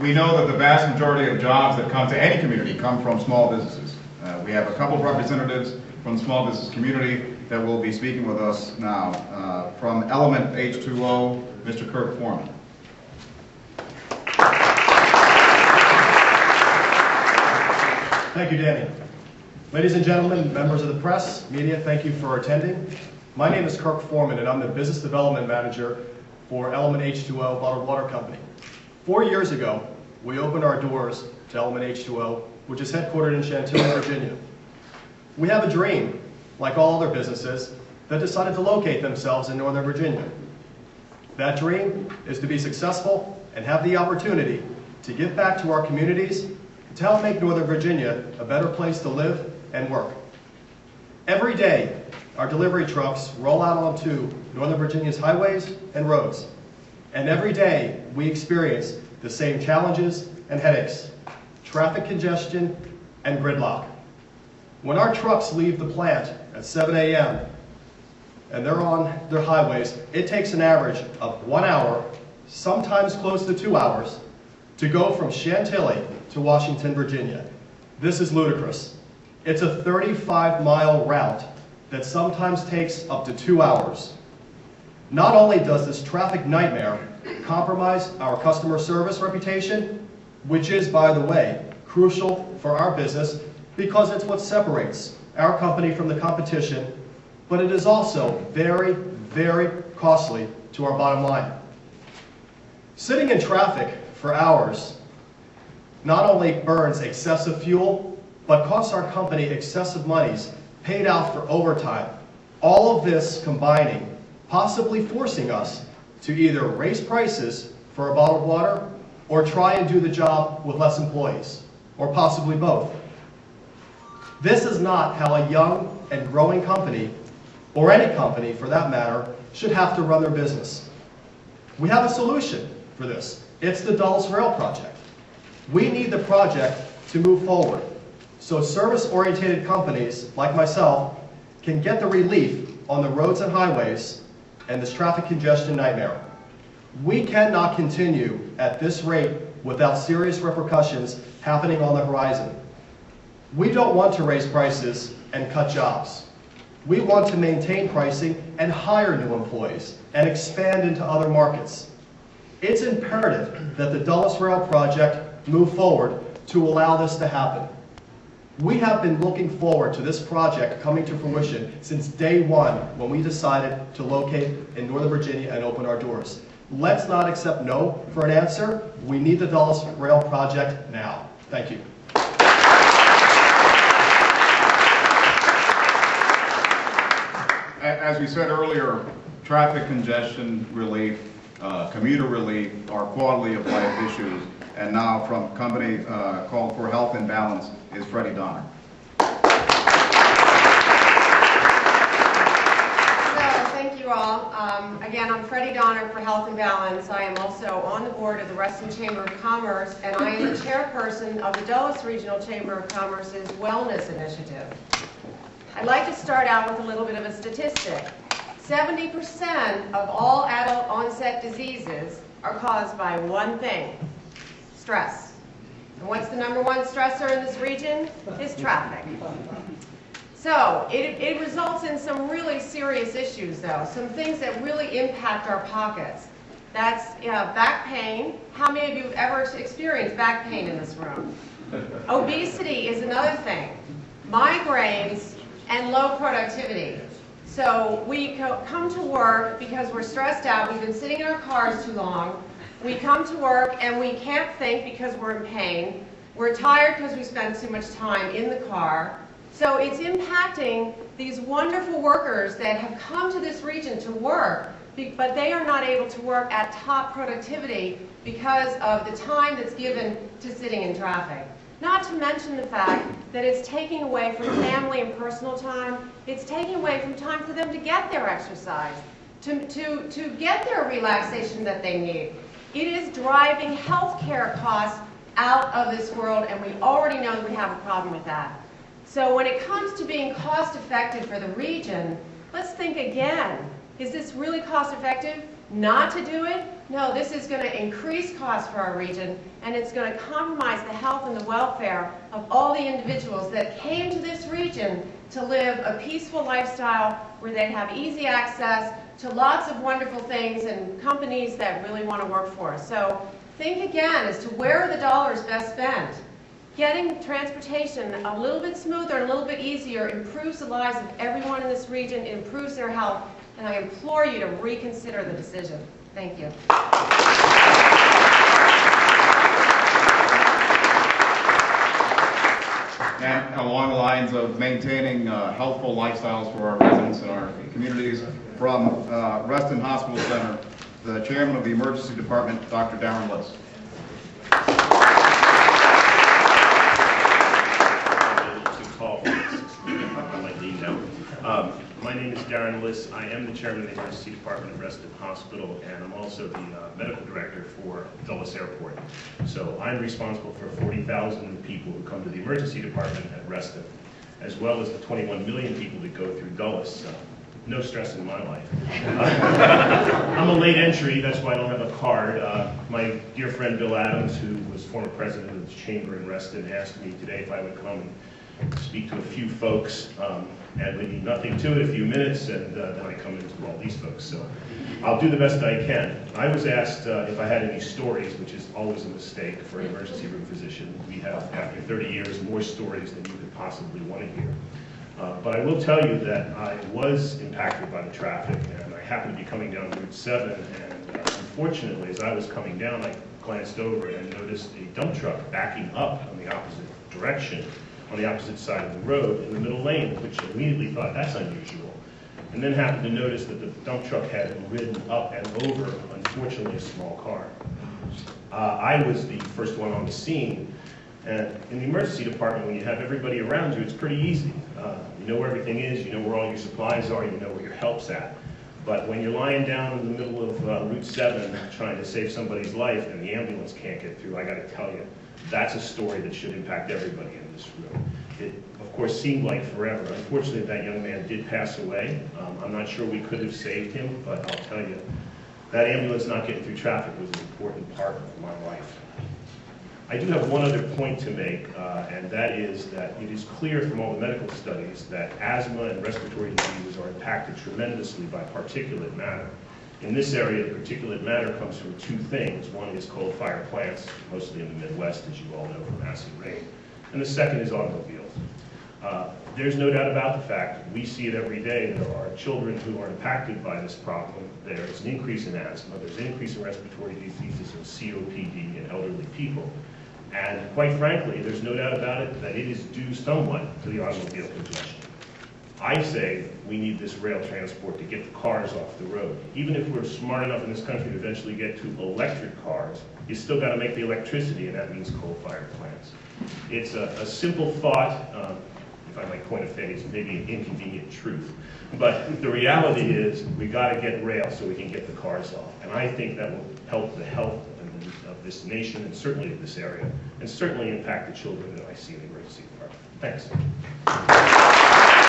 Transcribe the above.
We know that the vast majority of jobs that come to any community come from small businesses. We have a couple of representatives from the small business community that will be speaking with us now. From Element H2O, Mr. Kirk Forman. Thank you, Danny. Ladies and gentlemen, members of the press, media, thank you for attending. My name is Kirk Forman, and I'm the Business Development Manager for Element H2O Bottled Water Company. 4 years ago, we opened our doors to Element H2O, which is headquartered in Chantilly, Virginia. We have a dream, like all other businesses, that decided to locate themselves in Northern Virginia. That dream is to be successful and have the opportunity to give back to our communities to help make Northern Virginia a better place to live and work. Every day, our delivery trucks roll out onto Northern Virginia's highways and roads. And every day, we experience the same challenges and headaches: traffic congestion and gridlock. When our trucks leave the plant at 7 a.m. and they're on their highways, it takes an average of 1 hour, sometimes close to 2 hours, to go from Chantilly to Washington, Virginia. This is ludicrous. It's a 35-mile route that sometimes takes up to 2 hours. Not only does this traffic nightmare compromise our customer service reputation, which is, by the way, crucial for our business because it's what separates our company from the competition, but it is also very, very costly to our bottom line. Sitting in traffic for hours not only burns excessive fuel, but costs our company excessive monies paid out for overtime. All of this combining, possibly forcing us to either raise prices for a bottled water or try and do the job with less employees, or possibly both. This is not how a young and growing company, or any company for that matter, should have to run their business. We have a solution for this. It's the Dulles Rail Project. We need the project to move forward so service-oriented companies like myself can get the relief on the roads and highways and this traffic congestion nightmare. We cannot continue at this rate without serious repercussions happening on the horizon. We don't want to raise prices and cut jobs. We want to maintain pricing and hire new employees and expand into other markets. It's imperative that the Dulles Rail Project move forward to allow this to happen. We have been looking forward to this project coming to fruition since day one when we decided to locate in Northern Virginia and open our doors. Let's not accept no for an answer. We need the Dulles Rail Project now. Thank you. As we said earlier, traffic congestion relief, commuter relief are quality of life issues. And now from a company called For Health and Balance is Freddy Donner. Thank you all. Again, I'm Freddy Donner for Health and Balance. I am also on the board of the Reston Chamber of Commerce, and I am the chairperson of the Dulles Regional Chamber of Commerce's Wellness Initiative. I'd like to start out with a little bit of a statistic. 70% of all adult onset diseases are caused by one thing: stress. And what's the number one stressor in this region? Is traffic. So it results in some really serious issues, though, some things that really impact our pockets. That's back pain. How many of you have ever experienced back pain in this room? Obesity is another thing. Migraines and low productivity. So we come to work because we're stressed out. We've been sitting in our cars too long. We come to work and we can't think because we're in pain. We're tired because we spend too much time in the car. So it's impacting these wonderful workers that have come to this region to work, but they are not able to work at top productivity because of the time that's given to sitting in traffic. Not to mention the fact that it's taking away from family and personal time. It's taking away from time for them to get their exercise, to get their relaxation that they need. It is driving healthcare costs out of this world, and we already know that we have a problem with that. So when it comes to being cost effective for the region, let's think again. Is this really cost effective? not to do it, no, this is going to increase costs for our region, and it's going to compromise the health and the welfare of all the individuals that came to this region to live a peaceful lifestyle where they have easy access to lots of wonderful things and companies that really want to work for us. So think again as to where are the dollars best spent. Getting transportation a little bit smoother and a little bit easier improves the lives of everyone in this region, it improves their health, and I implore you to reconsider the decision. Thank you. And along the lines of maintaining healthful lifestyles for our residents and our communities, from Reston Hospital Center, the Chairman of the Emergency Department, Dr. Darren Lewis. My name is Darren Lewis. I am the Chairman of the Emergency Department at Reston Hospital, and I'm also the Medical Director for Dulles Airport. So I'm responsible for 40,000 people who come to the Emergency Department at Reston, as well as the 21 million people that go through Dulles. So no stress in my life. I'm a late entry, that's why I don't have a card. My dear friend Bill Adams, who was former president of the chamber in Reston, asked me today if I would come and speak to a few folks, and maybe nothing to it, a few minutes, and then I come into all these folks. So I'll do the best I can. I was asked if I had any stories, which is always a mistake for an emergency room physician. We have, after 30 years, more stories than you could possibly want to hear. But I will tell you that I was impacted by the traffic, and I happened to be coming down Route 7, and unfortunately, as I was coming down, I glanced over and noticed a dump truck backing up on the opposite direction, on the opposite side of the road in the middle lane, which I immediately thought, that's unusual. And then happened to notice that the dump truck had ridden up and over, unfortunately, a small car. I was the first one on the scene, and in the emergency department, when you have everybody around you, it's pretty easy. You know where everything is, you know where all your supplies are, you know where your help's at. But when you're lying down in the middle of Route 7 trying to save somebody's life and the ambulance can't get through, I gotta tell you, that's a story that should impact everybody in this room. It, of course, seemed like forever. Unfortunately, that young man did pass away. I'm not sure we could have saved him, but I'll tell you, that ambulance not getting through traffic was an important part of my life. I do have one other point to make, and that is that it is clear from all the medical studies that asthma and respiratory diseases are impacted tremendously by particulate matter. In this area, the particulate matter comes from two things. One is coal-fired plants, mostly in the Midwest, as you all know from acid rain. And the second is automobiles. There's no doubt about the fact, we see it every day, there are children who are impacted by this problem. There's an increase in asthma, there's an increase in respiratory diseases and COPD in elderly people. And quite frankly, there's no doubt about it that it is due somewhat to the automobile congestion. I say we need this rail transport to get the cars off the road. Even if we're smart enough in this country to eventually get to electric cars, you still got to make the electricity, and that means coal-fired plants. It's a simple thought, if I might coin a phrase, maybe an inconvenient truth. But the reality is we got to get rail so we can get the cars off. And I think that will help the health of this nation and certainly of this area, and certainly impact the children that I see in the emergency department. Thanks.